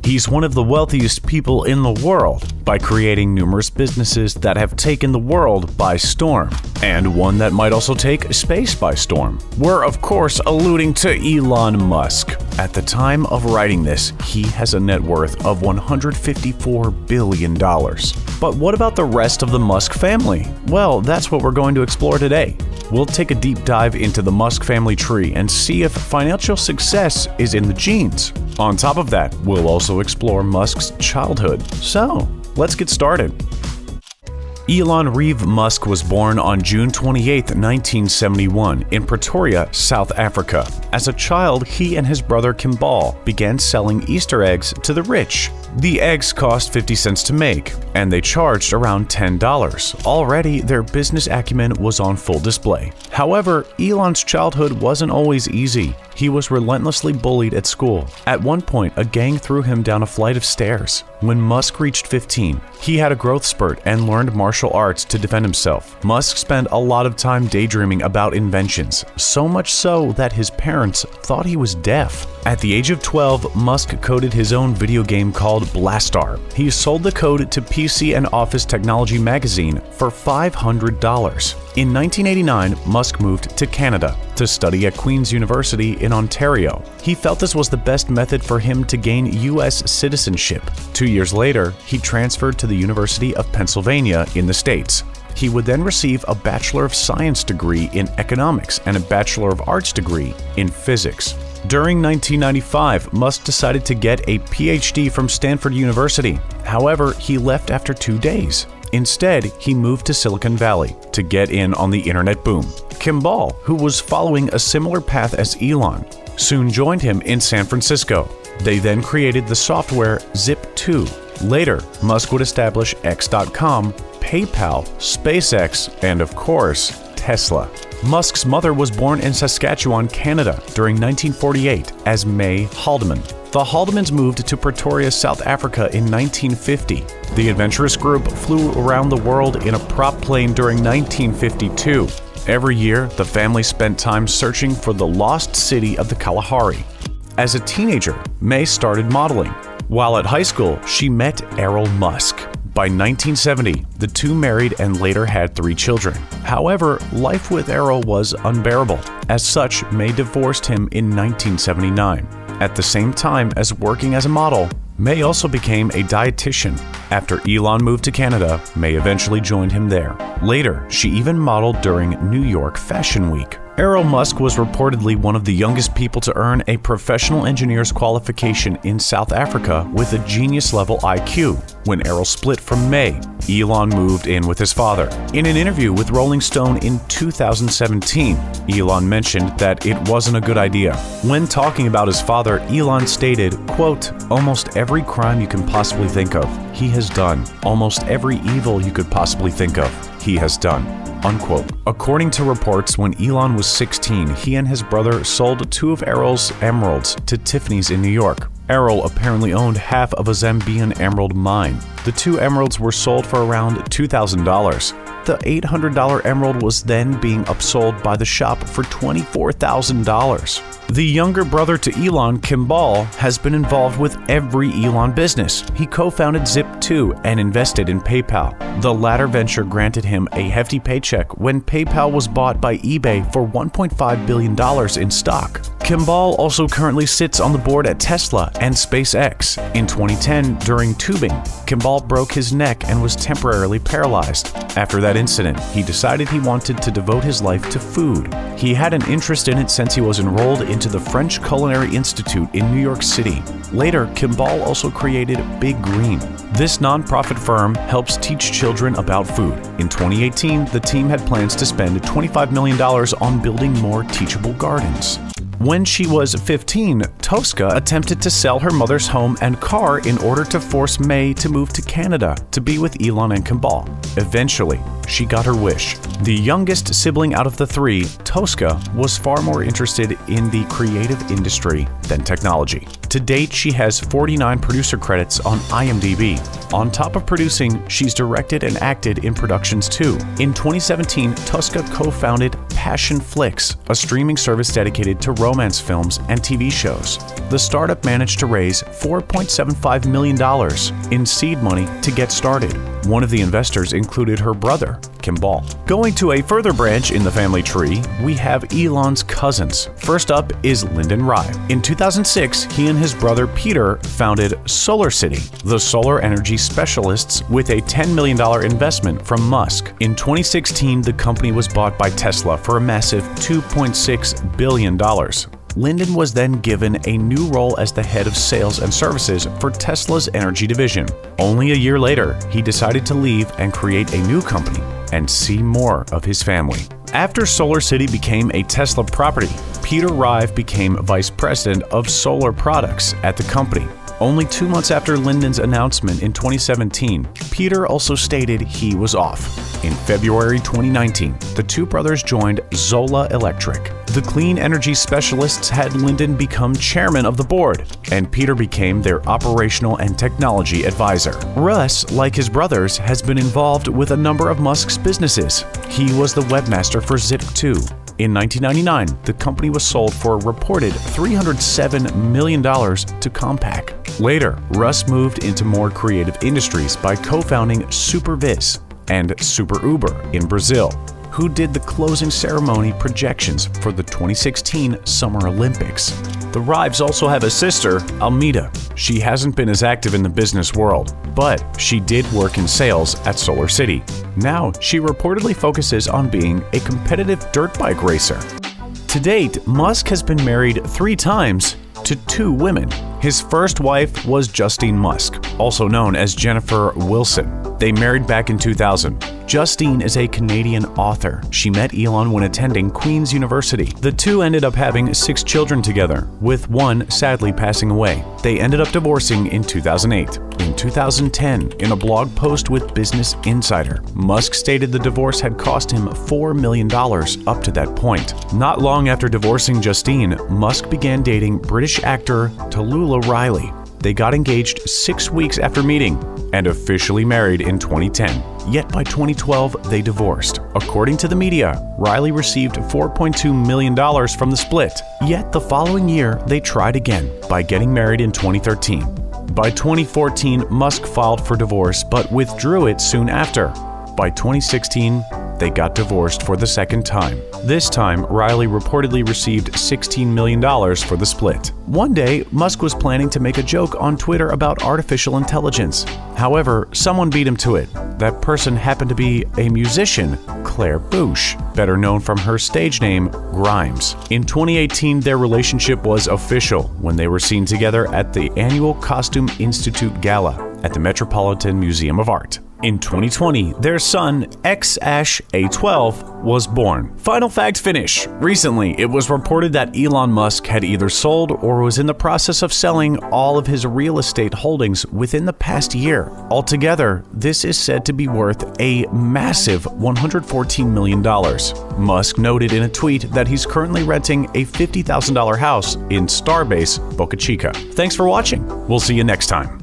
He's one of the wealthiest people in the world by creating numerous businesses that have taken the world by storm, and one that might also take space by storm. We're of course alluding to Elon Musk. At the time of writing this, he has a net worth of $154 billion. But what about the rest of the Musk family? Well, that's what we're going to explore today. We'll take a deep dive into the Musk family tree and see if financial success is in the genes. On top of that, we'll also explore Musk's childhood. So, let's get started. Elon Rive Musk was born on June 28, 1971, in Pretoria, South Africa. As a child, he and his brother Kimbal began selling Easter eggs to the rich. The eggs cost 50 cents to make, and they charged around $10. Already, their business acumen was on full display. However, Elon's childhood wasn't always easy. He was relentlessly bullied at school. At one point, a gang threw him down a flight of stairs. When Musk reached 15, he had a growth spurt and learned martial arts to defend himself. Musk spent a lot of time daydreaming about inventions, so much so that his parents thought he was deaf. At the age of 12, Musk coded his own video game called Blastar. He sold the code to PC and Office Technology magazine for $500. In 1989, Musk moved to Canada to study at Queen's University in Ontario. He felt this was the best method for him to gain U.S. citizenship. 2 years later, he transferred to the University of Pennsylvania in the States. He would then receive a Bachelor of Science degree in economics and a Bachelor of Arts degree in physics. During 1995, Musk decided to get a PhD from Stanford University. However, he left after 2 days. Instead, he moved to Silicon Valley to get in on the internet boom. Kimbal, who was following a similar path as Elon, soon joined him in San Francisco. They then created the software Zip2. Later, Musk would establish X.com, PayPal, SpaceX, and of course, Tesla. Musk's mother was born in Saskatchewan, Canada during 1948 as May Haldeman. The Haldemans moved to Pretoria, South Africa in 1950. The adventurous group flew around the world in a prop plane during 1952. Every year, the family spent time searching for the lost city of the Kalahari. As a teenager, May started modeling. While at high school, she met Errol Musk. By 1970, the two married and later had 3 children. However, life with Errol was unbearable. As such, May divorced him in 1979. At the same time as working as a model, May also became a dietitian. After Elon moved to Canada, May eventually joined him there. Later, she even modeled during New York Fashion Week. Errol Musk was reportedly one of the youngest people to earn a professional engineer's qualification in South Africa with a genius-level IQ. When Errol split from May, Elon moved in with his father. In an interview with Rolling Stone in 2017, Elon mentioned that it wasn't a good idea. When talking about his father, Elon stated, quote, "Almost every crime you can possibly think of, he has done. Almost every evil you could possibly think of, he has done." Unquote. According to reports, when Elon was 16, he and his brother sold 2 of Errol's emeralds to Tiffany's in New York. Errol apparently owned half of a Zambian emerald mine. The 2 emeralds were sold for around $2,000. The $800 emerald was then being upsold by the shop for $24,000. The younger brother to Elon, Kimbal, has been involved with every Elon business. He co-founded Zip2 and invested in PayPal. The latter venture granted him a hefty paycheck when PayPal was bought by eBay for $1.5 billion in stock. Kimbal also currently sits on the board at Tesla and SpaceX. In 2010, during tubing, Kimbal broke his neck and was temporarily paralyzed. After that incident, he decided he wanted to devote his life to food. He had an interest in it since he was enrolled into the French Culinary Institute in New York City. Later, Kimbal also created Big Green. This nonprofit firm helps teach children about food. In 2018, the team had plans to spend $25 million on building more teachable gardens. When she was 15, Tosca attempted to sell her mother's home and car in order to force May to move to Canada to be with Elon and Kimbal. Eventually, she got her wish. The youngest sibling out of the three, Tosca, was far more interested in the creative industry than technology. To date, she has 49 producer credits on IMDb. On top of producing, she's directed and acted in productions too. In 2017, Tosca co-founded Passion Flix, a streaming service dedicated to romance films and TV shows. The startup managed to raise $4.75 million in seed money to get started. One of the investors included her brother, Kimbal. Going to a further branch in the family tree, we have Elon's cousins. First up is Lyndon Rive. In 2006, he and his brother Peter founded SolarCity, the solar energy specialists, with a $10 million investment from Musk. In 2016, the company was bought by Tesla for a massive $2.6 billion. Lyndon was then given a new role as the head of sales and services for Tesla's energy division. Only a year later, he decided to leave and create a new company and see more of his family. After SolarCity became a Tesla property, Peter Rive became vice president of solar products at the company. Only 2 months after Lyndon's announcement in 2017, Peter also stated he was off. In February 2019, the two brothers joined Zola Electric. The clean energy specialists had Lyndon become chairman of the board, and Peter became their operational and technology advisor. Russ, like his brothers, has been involved with a number of Musk's businesses. He was the webmaster for Zip2. In 1999, the company was sold for a reported $307 million to Compaq. Later, Russ moved into more creative industries by co-founding SuperViz and Super Uber in Brazil, who did the closing ceremony projections for the 2016 Summer Olympics. The Rives also have a sister, Almeida. She hasn't been as active in the business world, but she did work in sales at SolarCity. Now, she reportedly focuses on being a competitive dirt bike racer. To date, Musk has been married 3 times to 2 women. His first wife was Justine Musk, also known as Jennifer Wilson. They married back in 2000. Justine is a Canadian author. She met Elon when attending Queen's University. The two ended up having 6 children together, with one sadly passing away. They ended up divorcing in 2008. In 2010, in a blog post with Business Insider, Musk stated the divorce had cost him $4 million up to that point. Not long after divorcing Justine, Musk began dating British actor Talulah Riley. They got engaged 6 weeks after meeting and officially married in 2010. Yet by 2012, they divorced. According to the media, Riley received $4.2 million from the split. Yet the following year, they tried again by getting married in 2013. By 2014, Musk filed for divorce but withdrew it soon after. By 2016, they got divorced for the second time. This time, Riley reportedly received $16 million for the split. One day, Musk was planning to make a joke on Twitter about artificial intelligence. However, someone beat him to it. That person happened to be a musician, Claire Bush, better known from her stage name, Grimes. In 2018, their relationship was official when they were seen together at the annual Costume Institute Gala at the Metropolitan Museum of Art. In 2020, their son, X-A12, was born. Final fact finish. Recently, it was reported that Elon Musk had either sold or was in the process of selling all of his real estate holdings within the past year. Altogether, this is said to be worth a massive $114 million. Musk noted in a tweet that he's currently renting a $50,000 house in Starbase, Boca Chica. Thanks for watching. We'll see you next time.